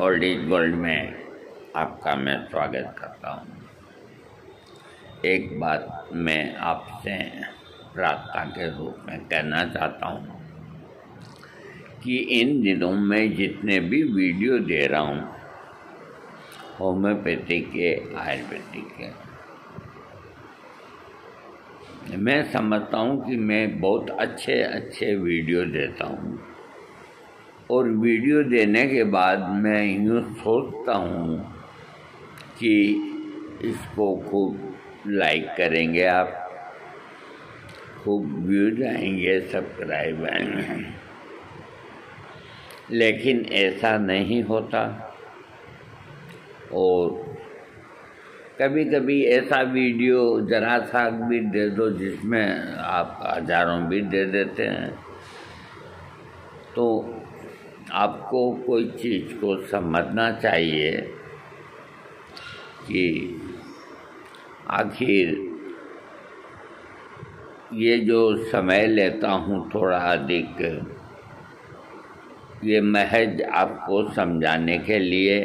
Old is gold में आपका मैं स्वागत करता हूँ। एक बात मैं आपसे प्रार्थना के रूप में कहना चाहता हूँ कि इन दिनों में जितने भी वीडियो दे रहा हूँ होम्योपैथिक के, आयुर्वेदिक के, मैं समझता हूँ कि मैं बहुत अच्छे वीडियो देता हूँ और वीडियो देने के बाद मैं यूँ सोचता हूँ कि इसको खूब लाइक करेंगे आप, खूब व्यूज आएंगे, सब्सक्राइब आएंगे, लेकिन ऐसा नहीं होता। और कभी कभी ऐसा वीडियो जरा सा भी दे दो जिसमें आप हज़ारों भी दे देते हैं, तो आपको कोई चीज़ को समझना चाहिए कि आखिर ये जो समय लेता हूँ थोड़ा अधिक, ये महज आपको समझाने के लिए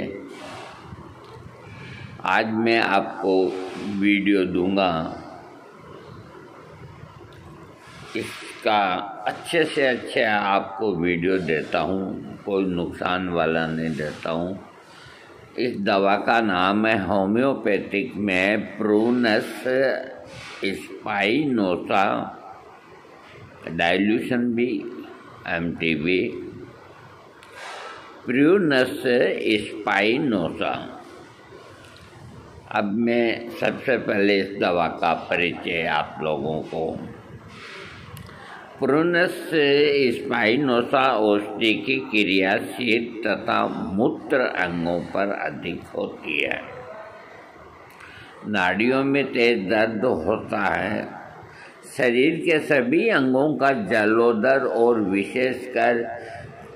आज मैं आपको वीडियो दूंगा। इसका अच्छे से अच्छा आपको वीडियो देता हूँ, कोई नुकसान वाला नहीं देता हूँ। इस दवा का नाम है होम्योपैथिक में प्रूनस स्पाइनोसा, डाइल्यूशन भी MTB, प्रूनस स्पाइनोसा। अब मैं सबसे पहले इस दवा का परिचय आप लोगों को। प्रूनस स्पाइनोसा औषधि की क्रिया शीत तथा मूत्र अंगों पर अधिक होती है। नाड़ियों में तेज दर्द होता है। शरीर के सभी अंगों का जलोदर और विशेषकर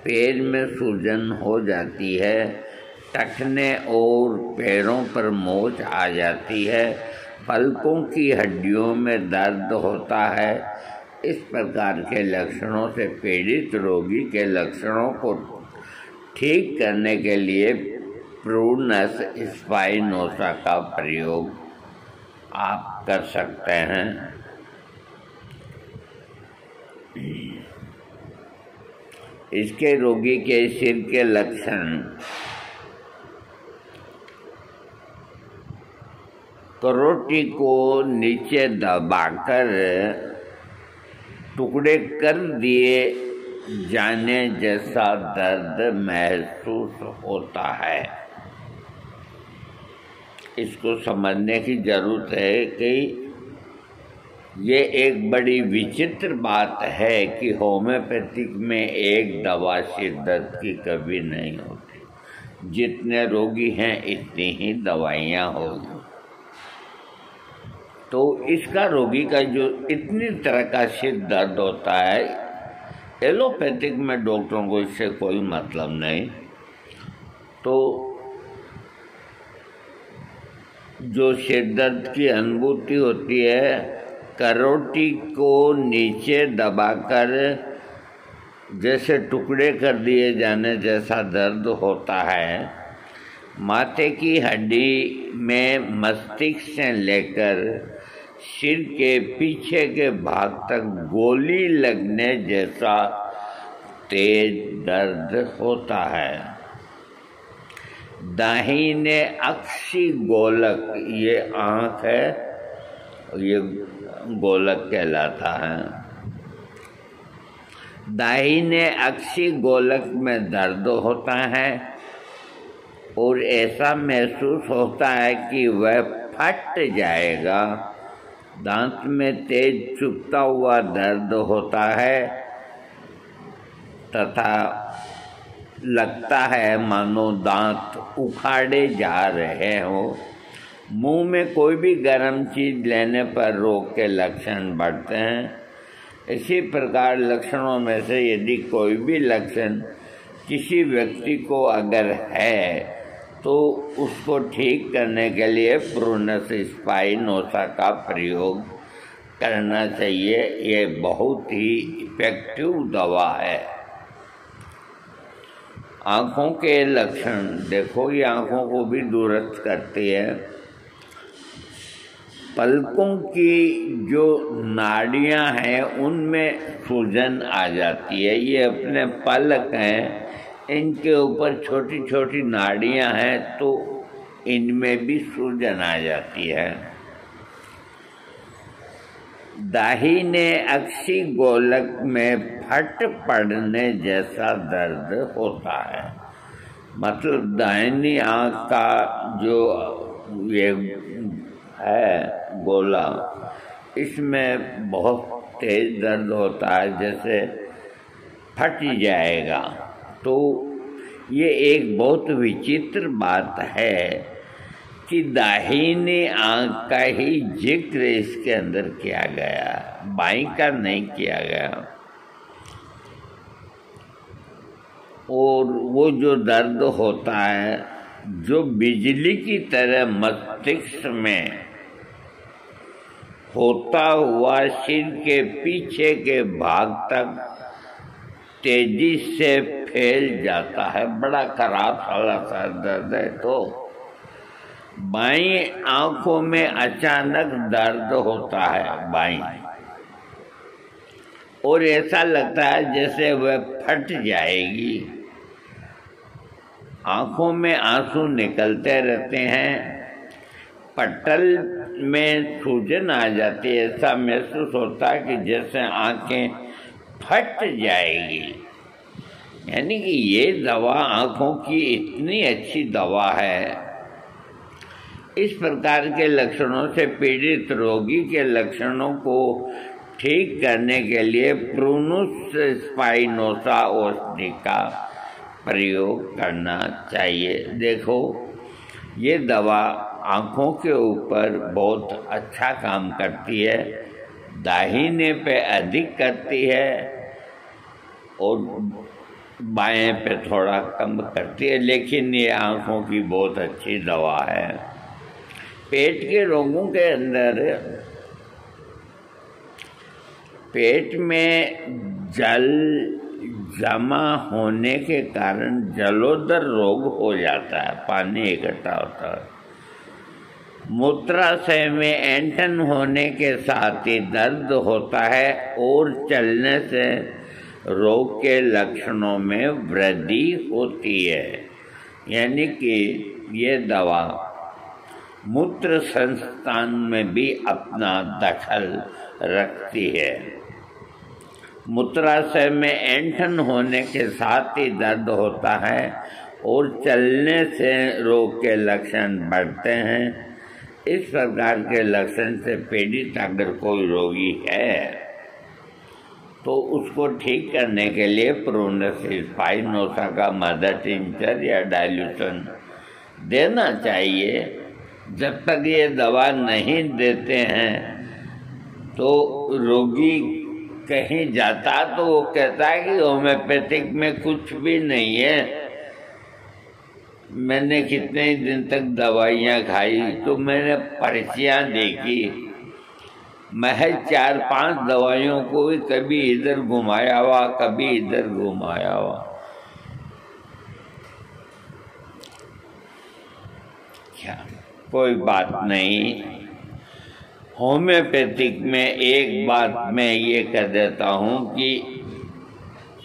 पैर में सूजन हो जाती है। टखने और पैरों पर मोच आ जाती है। पलकों की हड्डियों में दर्द होता है। इस प्रकार के लक्षणों से पीड़ित रोगी के लक्षणों को ठीक करने के लिए प्रूनस स्पाइनोसा का प्रयोग आप कर सकते हैं। इसके रोगी के सिर के लक्षण करोटी को नीचे दबाकर टुकड़े कर दिए जाने जैसा दर्द महसूस होता है। इसको समझने की जरूरत है कि ये एक बड़ी विचित्र बात है कि होम्योपैथिक में एक दवा सिर दर्द की कभी नहीं होती। जितने रोगी हैं इतनी ही दवाइयाँ होगी। तो इसका रोगी का जो इतनी तरह का सिर दर्द होता है, एलोपैथिक में डॉक्टरों को इससे कोई मतलब नहीं। तो जो सिर दर्द की अनुभूति होती है, करोटी को नीचे दबाकर जैसे टुकड़े कर दिए जाने जैसा दर्द होता है। माथे की हड्डी में मस्तिष्क से लेकर सिर के पीछे के भाग तक गोली लगने जैसा तेज दर्द होता है। दाहिने अक्षी गोलक, ये आँख है, ये गोलक कहलाता है। दाहिने अक्षी गोलक में दर्द होता है और ऐसा महसूस होता है कि वह फट जाएगा। दांत में तेज चुभता हुआ दर्द होता है तथा लगता है मानो दांत उखाड़े जा रहे हो। मुंह में कोई भी गर्म चीज़ लेने पर रोग के लक्षण बढ़ते हैं। इसी प्रकार लक्षणों में से यदि कोई भी लक्षण किसी व्यक्ति को अगर है तो उसको ठीक करने के लिए प्रूनस स्पाइनोसा का प्रयोग करना चाहिए। ये बहुत ही इफेक्टिव दवा है। आँखों के लक्षण देखो, ये आँखों को भी दूरस्थ करती है। पलकों की जो नाड़ियाँ हैं उनमें सूजन आ जाती है। ये अपने पलक हैं, इनके ऊपर छोटी छोटी नाड़ियाँ हैं, तो इनमें भी सूजन आ जाती है। दाहिने अक्षी गोलक में फट पड़ने जैसा दर्द होता है। मतलब दाहिनी आँख का जो ये है गोला, इसमें बहुत तेज दर्द होता है, जैसे फट जाएगा। तो ये एक बहुत विचित्र बात है कि दाहिनी आँख का ही जिक्र इसके अंदर किया गया, बाईं का नहीं किया गया। और वो जो दर्द होता है, जो बिजली की तरह मस्तिष्क में होता हुआ सिर के पीछे के भाग तक तेजी से फैल जाता है। बड़ा खराब सा दर्द है। तो बाईं आंखों में अचानक दर्द होता है बाईं, और ऐसा लगता है जैसे वह फट जाएगी। आंखों में आंसू निकलते रहते हैं, पटल में सूजन आ जाती है। ऐसा महसूस होता है कि जैसे आंखें फट जाएगी। यानी कि ये दवा आंखों की इतनी अच्छी दवा है। इस प्रकार के लक्षणों से पीड़ित रोगी के लक्षणों को ठीक करने के लिए प्रूनुस स्पाइनोसा औषधि का प्रयोग करना चाहिए। देखो, ये दवा आँखों के ऊपर बहुत अच्छा काम करती है, दाहिने पे अधिक करती है और बाएं पे थोड़ा कम करती है, लेकिन ये आँखों की बहुत अच्छी दवा है। पेट के रोगों के अंदर पेट में जल जमा होने के कारण जलोदर रोग हो जाता है, पानी इकट्ठा होता है। मूत्राशय में ऐंठन होने के साथ ही दर्द होता है और चलने से रोग के लक्षणों में वृद्धि होती है। यानी कि ये दवा मूत्र संस्थान में भी अपना दखल रखती है। मूत्राशय में ऐंठन होने के साथ ही दर्द होता है और चलने से रोग के लक्षण बढ़ते हैं। इस प्रकार के लक्षण से पीड़ित अगर कोई रोगी है तो उसको ठीक करने के लिए प्रूनुस स्पाइनोसा का मदर टिंचर या डाइल्यूशन देना चाहिए। जब तक ये दवा नहीं देते हैं तो रोगी कहीं जाता तो वो कहता है कि होम्योपैथिक में कुछ भी नहीं है। मैंने कितने ही दिन तक दवाइयाँ खाई तो मैंने पर्चियाँ देखी, महज 4-5 दवाइयों को भी कभी इधर घुमाया हुआ, कभी इधर घुमाया हुआ। क्या कोई बात नहीं। होम्योपैथिक में एक बात मैं ये कह देता हूँ कि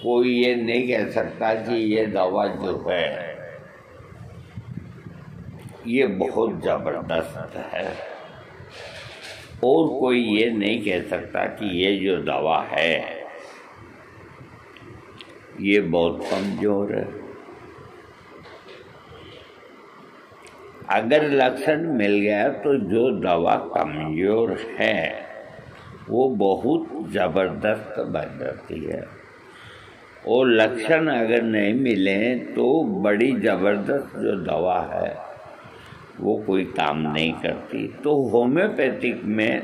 कोई ये नहीं कह सकता कि ये दवा जो है ये बहुत ज़बरदस्त है, और कोई ये नहीं कह सकता कि ये जो दवा है ये बहुत कमज़ोर है। अगर लक्षण मिल गया तो जो दवा कमज़ोर है वो बहुत ज़बरदस्त बन जाती है, और लक्षण अगर नहीं मिले तो बड़ी ज़बरदस्त जो दवा है वो कोई काम नहीं करती। तो होम्योपैथिक में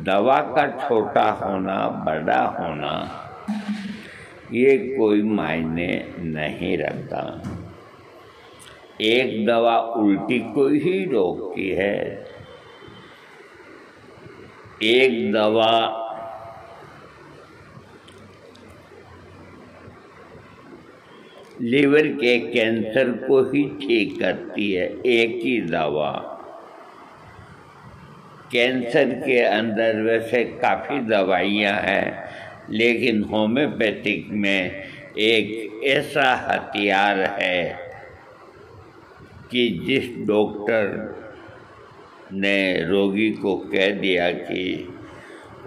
दवा का छोटा होना बड़ा होना ये कोई मायने नहीं रखता। एक दवा उल्टी को ही रोकती है, एक दवा लीवर के कैंसर को ही ठीक करती है, एक ही दवा। कैंसर के अंदर वैसे काफ़ी दवाइयाँ हैं, लेकिन होम्योपैथिक में एक ऐसा हथियार है कि जिस डॉक्टर ने रोगी को कह दिया कि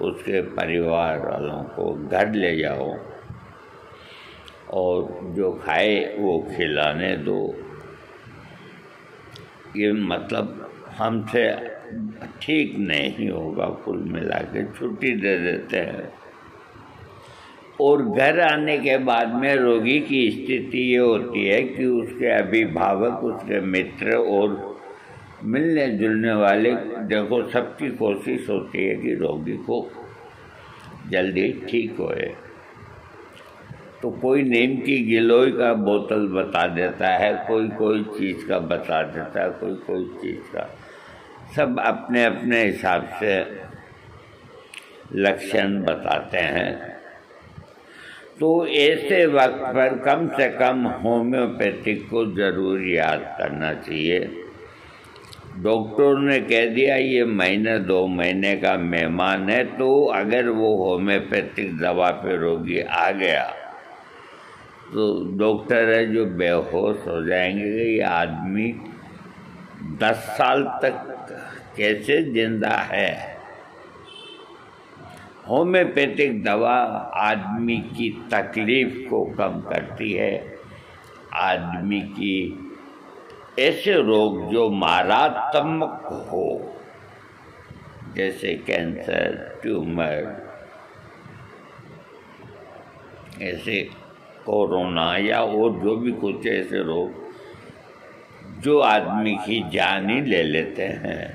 उसके परिवार वालों को घर ले जाओ और जो खाए वो खिलाने दो, ये मतलब हमसे ठीक नहीं होगा, कुल मिला के छुट्टी दे देते हैं। और घर आने के बाद में रोगी की स्थिति ये होती है कि उसके अभिभावक, उसके मित्र और मिलने जुलने वाले, देखो सबकी कोशिश होती है कि रोगी को जल्दी ठीक होए। तो कोई नीम की गिलोय का बोतल बता देता है, कोई चीज़ का बता देता है, कोई चीज़ का, सब अपने अपने हिसाब से लक्षण बताते हैं। तो ऐसे वक्त पर कम से कम होम्योपैथिक को ज़रूर याद करना चाहिए। डॉक्टर ने कह दिया ये महीने 2 महीने का मेहमान है, तो अगर वो होम्योपैथिक दवा पे रोगी आ गया तो डॉक्टर है जो बेहोश हो जाएंगे कि ये आदमी 10 साल तक कैसे जिंदा है। होम्योपैथिक दवा आदमी की तकलीफ को कम करती है, आदमी की ऐसे रोग जो मारात्मक हो, जैसे कैंसर, ट्यूमर, ऐसे कोरोना या और जो भी कुछ ऐसे रोग जो आदमी की जान ही ले लेते हैं,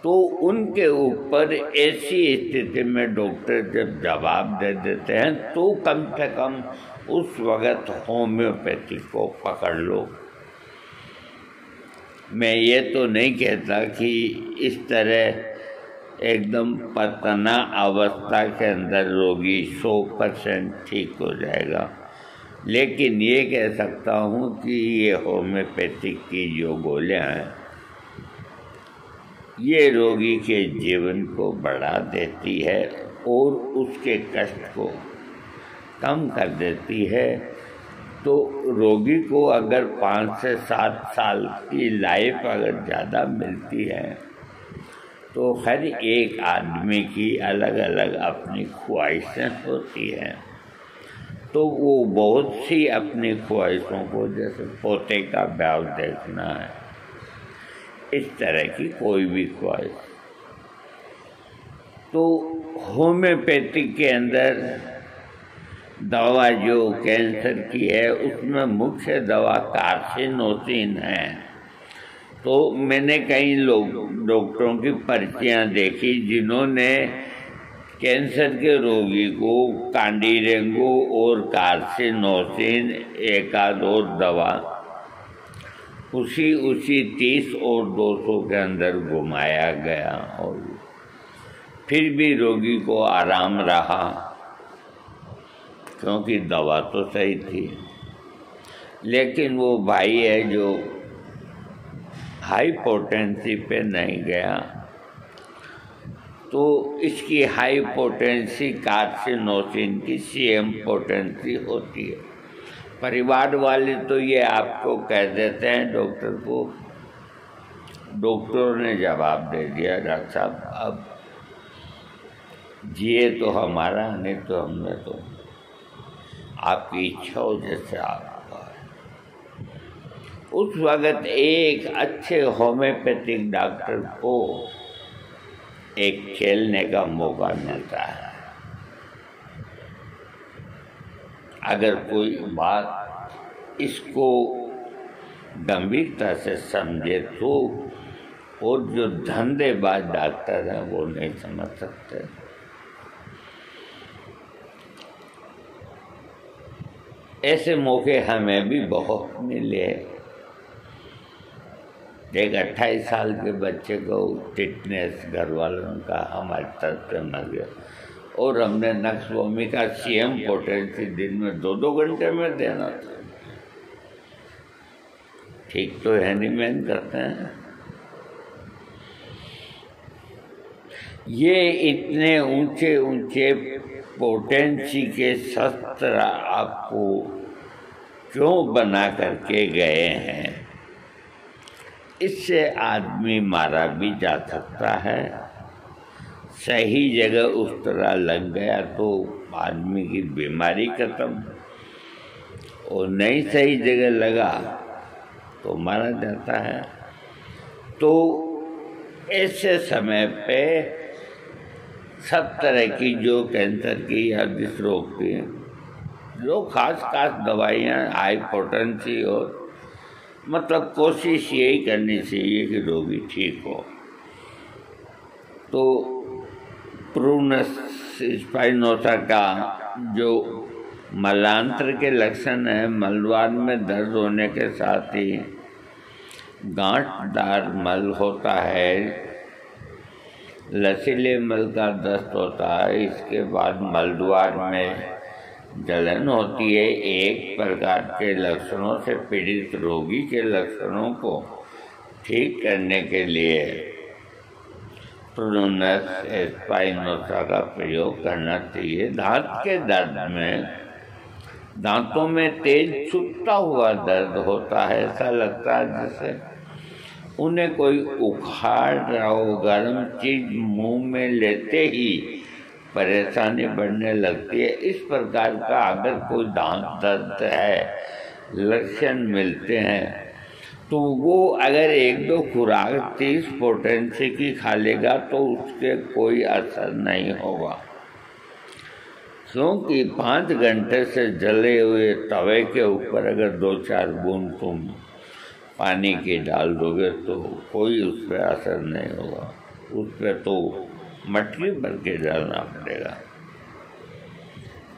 तो उनके ऊपर ऐसी स्थिति में डॉक्टर जब जवाब दे देते हैं तो कम से कम उस वक़्त होम्योपैथी को पकड़ लो। मैं ये तो नहीं कहता कि इस तरह एकदम पतना अवस्था के अंदर रोगी 100% ठीक हो जाएगा, लेकिन ये कह सकता हूँ कि ये होम्योपैथिक की जो गोलियाँ हैं ये रोगी के जीवन को बढ़ा देती है और उसके कष्ट को कम कर देती है। तो रोगी को अगर 5 से 7 साल की लाइफ अगर ज़्यादा मिलती है तो हर एक आदमी की अलग अलग अपनी ख्वाहिशें होती हैं, तो वो बहुत सी अपनी ख्वाहिशों को, जैसे पोते का ब्याह देखना है, इस तरह की कोई भी ख्वाहिश, तो होम्योपैथिक के अंदर दवा जो कैंसर की है उसमें मुख्य दवा कार्सिनोसिन है। तो मैंने कई लोग डॉक्टरों की पर्चियाँ देखी जिन्होंने कैंसर के रोगी को कांडीरेंगो और कार्सिनोसिन एक आध और दवा उसी 30 और 200 के अंदर घुमाया गया और फिर भी रोगी को आराम रहा, क्योंकि दवा तो सही थी। लेकिन वो भाई है जो हाई पोटेंसी पे नहीं गया, तो इसकी हाई पोटेंसी कार्सिनोसिन की CM पोटेंसी होती है। परिवार वाले तो ये आपको कह देते हैं डॉक्टर को, डॉक्टर ने जवाब दे दिया डॉक्टर साहब अब जिए तो हमारा, नहीं तो हमने तो आपकी इच्छा हो जैसे आपका। उस वक़्त एक अच्छे होम्योपैथिक डॉक्टर को एक खेलने का मौका मिलता है। अगर कोई बात इसको गंभीरता से समझे तो, और जो धंधेबाज डॉक्टर हैं वो नहीं समझ सकते। ऐसे मौके हमें भी बहुत मिले। एक 28 साल के बच्चे को टिटनेस घर वालों का हमारी तरफ से मर गया, और हमने नक्सवमी का सीएम पोटेंसी दिन में 2-2 घंटे में देना था। ठीक तो हैंडीमैन करते हैं। ये इतने ऊंचे ऊंचे पोटेंसी के शस्त्र आपको क्यों बना करके गए हैं? इससे आदमी मारा भी जा सकता है। सही जगह उस तरह लग गया तो आदमी की बीमारी खत्म, और नहीं सही जगह लगा तो मारा जाता है। तो ऐसे समय पे सब तरह की जो कैंसर की या जिस रोग की जो खास दवाइयाँ हाई पोटेंसी और मतलब कोशिश यही करनी चाहिए कि रोगी ठीक हो। तो प्रूनस स्पाइनोसा का जो मलांत्र के लक्षण है, मलद्वार में दर्द होने के साथ ही गांठदार मल होता है, लचीले मल का दस्त होता है, इसके बाद मलद्वार में जलन होती है। एक प्रकार के लक्षणों से पीड़ित रोगी के लक्षणों को ठीक करने के लिए प्रूनस स्पाइनोसा का प्रयोग करना चाहिए। दांत के दर्द में दांतों में तेज छूटता हुआ दर्द होता है, ऐसा लगता है जैसे उन्हें कोई उखाड़ रहा हो। गर्म चीज मुंह में लेते ही परेशानी बढ़ने लगती है। इस प्रकार का अगर कोई दांत दर्द है, लक्षण मिलते हैं, तो वो अगर 1-2 खुराक 30 पोटेंसी की खा लेगा तो उसके कोई असर नहीं होगा, क्योंकि 5 घंटे से जले हुए तवे के ऊपर अगर 2-4 बूंद तुम पानी की डाल दोगे तो कोई उस पर असर नहीं होगा। उस पर तो मटकी भर के डालना पड़ेगा।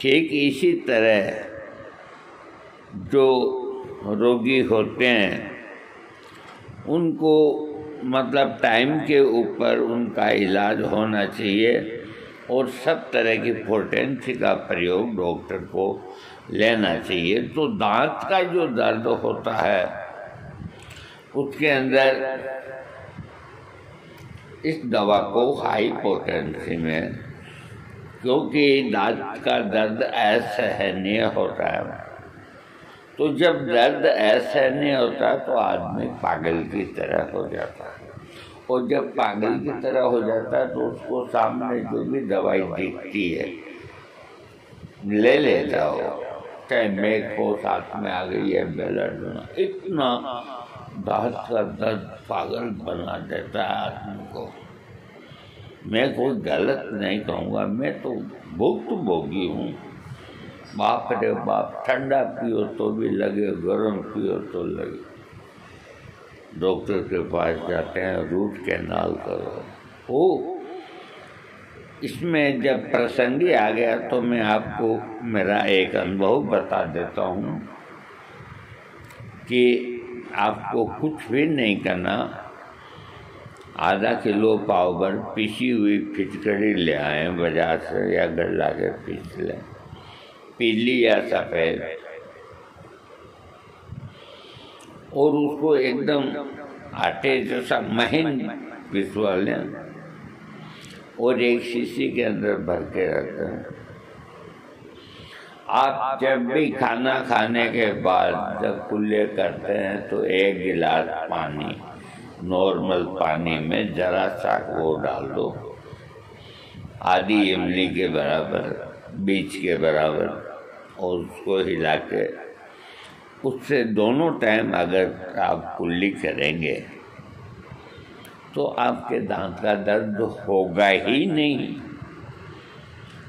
ठीक इसी तरह जो रोगी होते हैं उनको मतलब टाइम के ऊपर उनका इलाज होना चाहिए और सब तरह की पोटेंसी का प्रयोग डॉक्टर को लेना चाहिए। तो दांत का जो दर्द होता है उसके अंदर इस दवा को हाई पोटेंसी में, क्योंकि दांत का दर्द असहनीय होता है, तो जब दर्द असहनीय होता है तो आदमी पागल की तरह हो जाता है, और जब पागल की तरह हो जाता है तो उसको सामने जो भी दवाई दिखती है ले लेता हो, चाहे मेघ हो साथ में आ गई है, बेलड, इतना दांत का दर्द पागल बना देता है आदमी को। मैं कोई गलत नहीं कहूँगा, मैं तो भुक्तभोगी हूँ। बाप रे बाप, ठंडा पियो तो भी लगे, गर्म पियो तो लगे। डॉक्टर के पास जाते हैं, रूट कैनाल करो। ओ इसमें जब प्रसंगी आ गया तो मैं आपको मेरा एक अनुभव बता देता हूँ कि आपको कुछ भी नहीं करना। आधा किलो पाउडर पिसी हुई फिटकड़ी ले आए बाजार से या घर ला के पीस लें, पीली या सफ़ेद, और उसको एकदम आटे जैसा महीन पिसवा लें और एक शीशी के अंदर भर के रखते हैं। आप जब भी खाना खाने के बाद जब कुल्ले करते हैं तो 1 गिलास पानी, नॉर्मल पानी में जरा सा वो डाल दो, आधी इमली के बराबर, बीज के बराबर, और उसको हिला के उससे दोनों टाइम अगर आप कुल्ली करेंगे तो आपके दांत का दर्द होगा ही नहीं।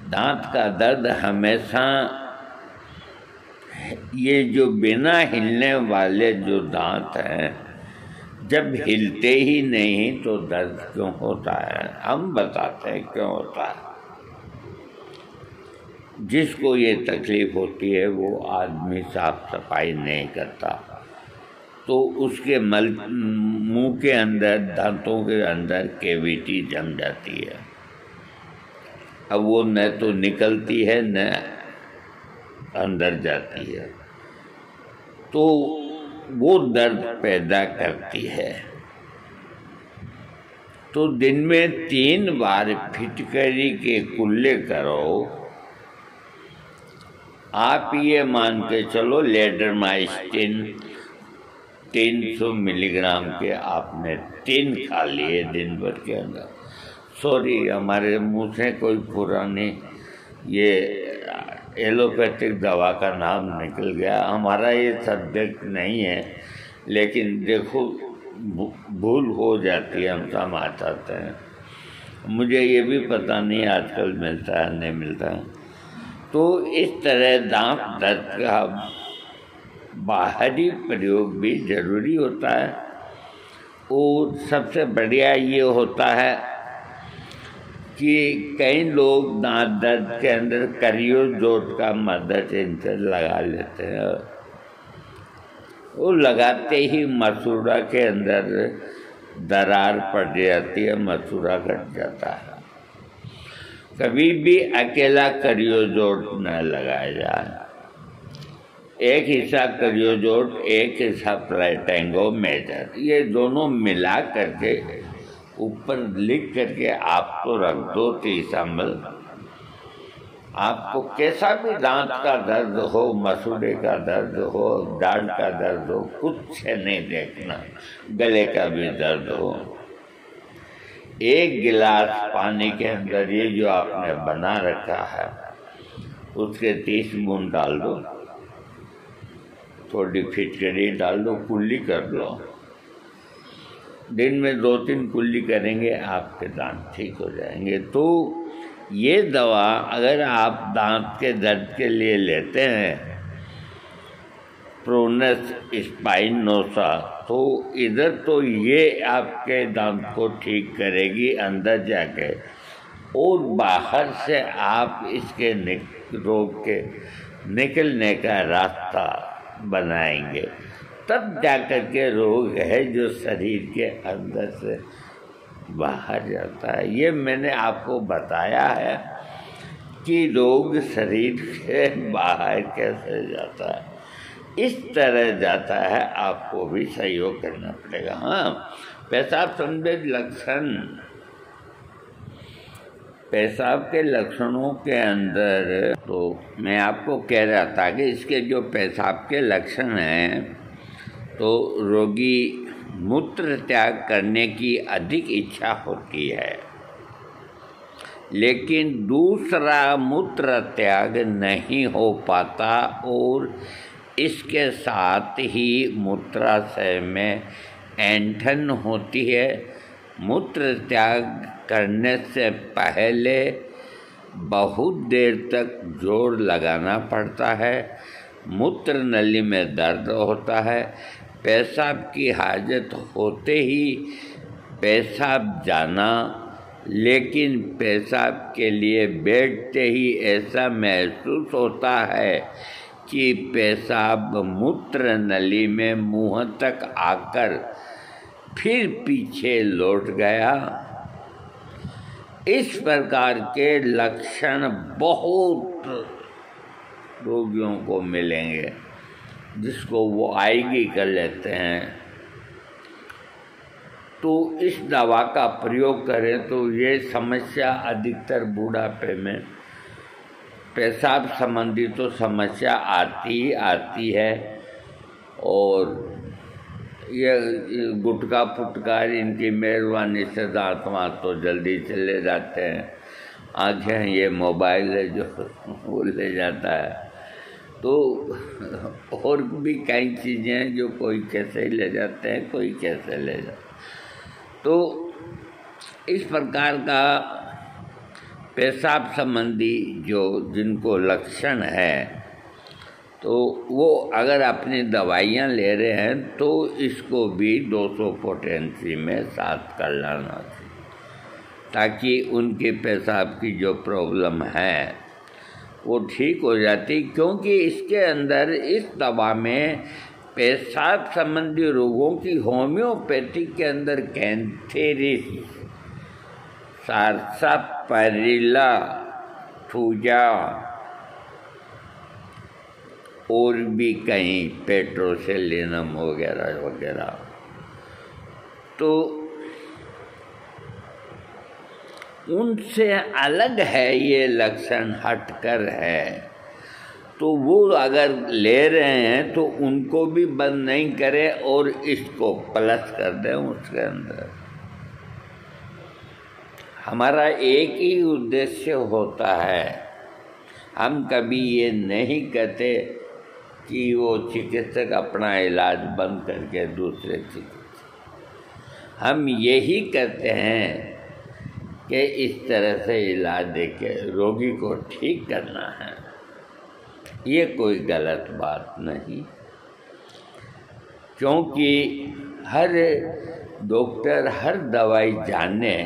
दांत का दर्द हमेशा, ये जो बिना हिलने वाले जो दांत हैं, जब हिलते ही नहीं तो दर्द क्यों होता है? हम बताते हैं क्यों होता है। जिसको ये तकलीफ होती है वो आदमी साफ सफाई नहीं करता, तो उसके मुंह के अंदर, दांतों के अंदर कैविटी जम जाती है। अब वो न तो निकलती है न अंदर जाती है, तो वो दर्द पैदा करती है। तो दिन में 3 बार फिटकरी के कुल्ले करो। आप ये मान के चलो लेटरमाइस्टिन 300 मिलीग्राम के आपने 3 खा लिए दिन भर के अंदर। सॉरी, हमारे मुंह से कोई पुरानी ये एलोपैथिक दवा का नाम निकल गया। हमारा ये सब्जेक्ट नहीं है, लेकिन देखो भूल हो जाती है, हम समाचाते हैं। मुझे ये भी पता नहीं आजकल मिलता है नहीं मिलता है। तो इस तरह दांत दर्द का बाहरी प्रयोग भी ज़रूरी होता है। और सबसे बढ़िया ये होता है कि कई लोग दांत दर्द के अंदर करियोजोट का मदद इनसे लगा लेते हैं। वो लगाते ही मसूड़ा के अंदर दरार पड़ जाती है, मसूड़ा कट जाता है। कभी भी अकेला करियोजोट न लगाया जाए। एक हिस्सा करियोजोट, एक हिस्सा प्लेटेंगो मेजर, ये दोनों मिला करके ऊपर लिख करके आपको रख दो 30 ml। आपको कैसा भी दांत का दर्द हो, मसूड़े का दर्द हो, दाढ़ का दर्द हो, कुछ नहीं देखना। गले का भी दर्द हो, 1 गिलास पानी के अंदर ये जो आपने बना रखा है उसके 30 बूंद डाल दो, थोड़ी फिटकरी डाल दो, कुल्ली कर लो। दिन में 2-3 कुल्ली करेंगे आपके दांत ठीक हो जाएंगे। तो ये दवा अगर आप दांत के दर्द के लिए लेते हैं, प्रोनस स्पाइनोसा, तो इधर तो ये आपके दांत को ठीक करेगी अंदर जाके, और बाहर से आप इसके रोग के निकलने का रास्ता बनाएंगे। तब जाकर के रोग है जो शरीर के अंदर से बाहर जाता है। ये मैंने आपको बताया है कि रोग शरीर के बाहर कैसे जाता है। इस तरह जाता है, आपको भी सहयोग करना पड़ेगा। हाँ, पेशाब संबंधी लक्षण, पेशाब के लक्षणों के अंदर तो मैं आपको कह रहा था कि इसके जो पेशाब के लक्षण हैं, तो रोगी मूत्र त्याग करने की अधिक इच्छा होती है, लेकिन दूसरा मूत्र त्याग नहीं हो पाता, और इसके साथ ही मूत्राशय में ऐंठन होती है। मूत्र त्याग करने से पहले बहुत देर तक जोर लगाना पड़ता है। मूत्र नली में दर्द होता है। पेशाब की हाजत होते ही पेशाब जाना, लेकिन पेशाब के लिए बैठते ही ऐसा महसूस होता है कि पेशाब मूत्र नली में मुंह तक आकर फिर पीछे लौट गया। इस प्रकार के लक्षण बहुत रोगियों को मिलेंगे, जिसको वो आएगी कर लेते हैं। तो इस दवा का प्रयोग करें तो ये समस्या अधिकतर बुढ़ापे में पेशाब संबंधी तो समस्या आती है। और ये गुटखा फुटकार इनकी मेहरबानी से दांत वाँत तो जल्दी चले जाते हैं। आँखें ये मोबाइल है जो वो ले जाता है। तो और भी कई चीज़ें हैं जो कोई कैसे ले जाते हैं, कोई कैसे ले जाते हैं। तो इस प्रकार का पेशाब संबंधी जो जिनको लक्षण है, तो वो अगर अपनी दवाइयाँ ले रहे हैं तो इसको भी 200 पोटेंसी में साथ कर लाना चाहिए, ताकि उनके पेशाब की जो प्रॉब्लम है वो ठीक हो जाती। क्योंकि इसके अंदर इस दवा में पेशाब संबंधी रोगों की होम्योपैथी के अंदर कैंथेरिस, सारसापारिला, सूजा और भी कहीं पेट्रोसेलिनम वगैरह वगैरह। तो उनसे अलग है, ये लक्षण हटकर है, तो वो अगर ले रहे हैं तो उनको भी बंद नहीं करें और इसको प्लस कर दें उसके अंदर। हमारा एक ही उद्देश्य होता है। हम कभी ये नहीं कहते कि वो चिकित्सक अपना इलाज बंद करके दूसरे चिकित्सक, हम यही कहते हैं कि इस तरह से इलाज देके रोगी को ठीक करना है। ये कोई गलत बात नहीं, क्योंकि हर डॉक्टर हर दवाई जाने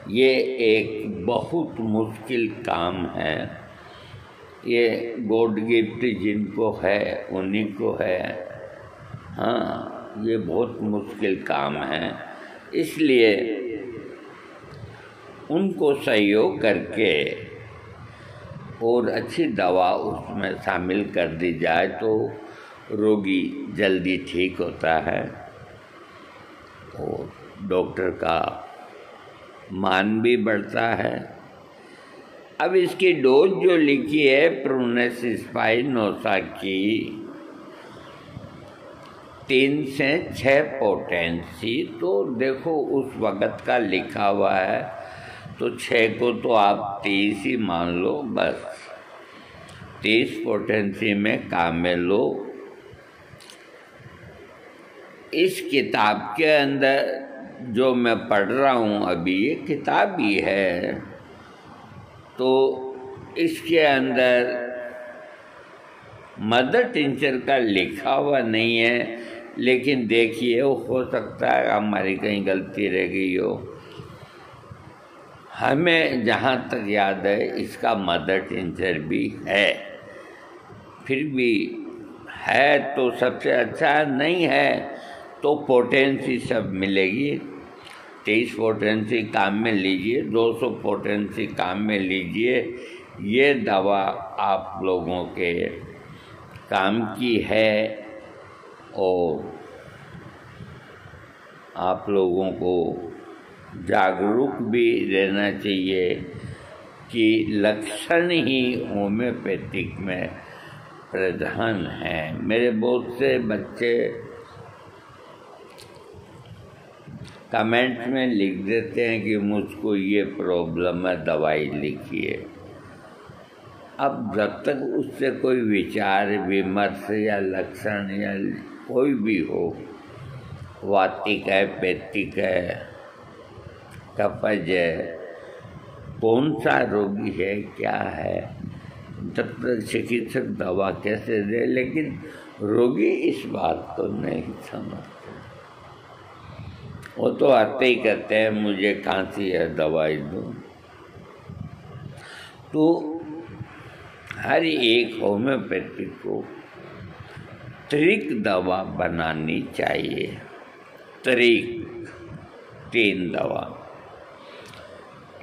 ये एक बहुत मुश्किल काम है। ये गॉड गिफ्ट जिनको है उन्हीं को है। हाँ, ये बहुत मुश्किल काम है, इसलिए उनको सहयोग करके और अच्छी दवा उसमें शामिल कर दी जाए तो रोगी जल्दी ठीक होता है और डॉक्टर का मान भी बढ़ता है। अब इसकी डोज जो लिखी है प्रोनेस स्पाइनोसा की 3 से 6 पोटेंसी, तो देखो उस वक़्त का लिखा हुआ है तो 6 को तो आप 30 ही मान लो, बस 30 पोटेंसी में काम में लो। इस किताब के अंदर जो मैं पढ़ रहा हूँ अभी, ये किताब ही है, तो इसके अंदर मदर टिंचर का लिखा हुआ नहीं है, लेकिन देखिए हो सकता है हमारी कहीं गलती रह गई हो। हमें जहाँ तक याद है इसका मदर टिंचर भी है, फिर भी है तो सबसे अच्छा, नहीं है तो पोटेंसी सब मिलेगी। 23 पोटेंसी काम में लीजिए, 200 पोटेंसी काम में लीजिए। ये दवा आप लोगों के काम की है और आप लोगों को जागरूक भी रहना चाहिए कि लक्षण ही होम्योपैथिक में प्रधान है। मेरे बहुत से बच्चे कमेंट में लिख देते हैं कि मुझको ये प्रॉब्लम है, दवाई लिखिए। अब जब तक उससे कोई विचार विमर्श या लक्षण या कोई भी हो, वातिक है, पैतिक है, कफज है, कौन सा रोगी है, क्या है, जब तक चिकित्सक दवा कैसे दे, लेकिन रोगी इस बात को नहीं समझते। वो तो आते ही कहते हैं मुझे खांसी है, दवाई दो। तो हर एक होम्योपैथिक को त्रिक दवा बनानी चाहिए। त्रिक 3 दवा,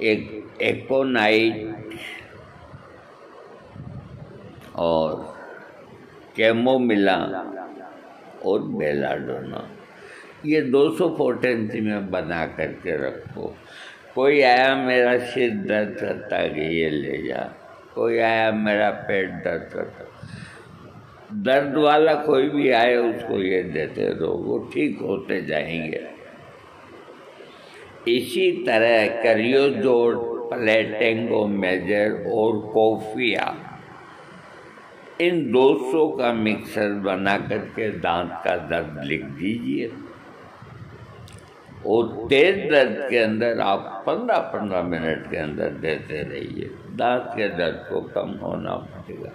एक एकोनाइट और कैमोमिला और बेलाडोना, ये 200 पोटेंसी में बना करके रखो। कोई आया मेरा सिर दर्द करता है, ये ले जा। कोई आया मेरा पेट दर्द करता, दर्द वाला कोई भी आए उसको ये देते रहो, वो ठीक होते जाएंगे। इसी तरह करियोजोल, प्लेटेंगो मेजर और कोफिया, इन 200 का मिक्सर बना करके दांत का दर्द लिख दीजिए और तेज दर्द के अंदर आप 15-15 मिनट के अंदर देते रहिए। दांत के दर्द को कम होना पड़ेगा।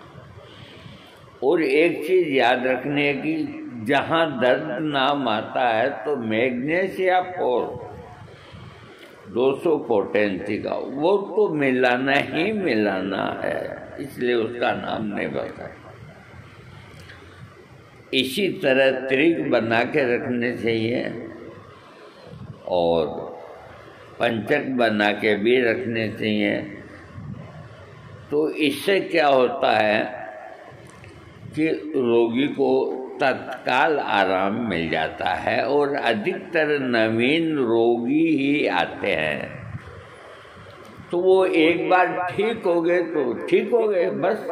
और एक चीज़ याद रखनी है कि जहाँ दर्द नाम आता है तो मैग्नीशिया फोर 200 पोटेंसी का वो तो मिलाना ही मिलाना है, इसलिए उसका नाम नहीं बताया। इसी तरह त्रिक बना के रखने चाहिए और पंचक बना के भी रखने चाहिए। तो इससे क्या होता है कि रोगी को तत्काल आराम मिल जाता है और अधिकतर नवीन रोगी ही आते हैं। तो वो एक बार ठीक हो गए तो ठीक हो गए, बस।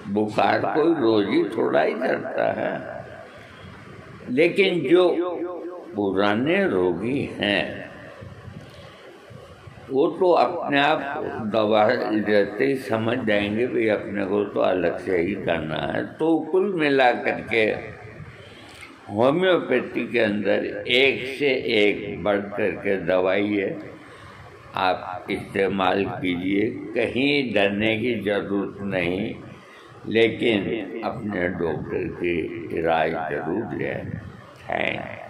बुखार कोई रोज ही थोड़ा ही करता है। लेकिन जो पुराने रोगी हैं वो तो अपने आप दवा लेते ही समझ जाएंगे भी अपने को तो अलग से ही करना है। तो कुल मिला करके होम्योपैथी के अंदर एक से एक बढ़ करके दवाई है, आप इस्तेमाल कीजिए, कहीं डरने की ज़रूरत नहीं, लेकिन अपने डॉक्टर की राय जरूर लें। थैंक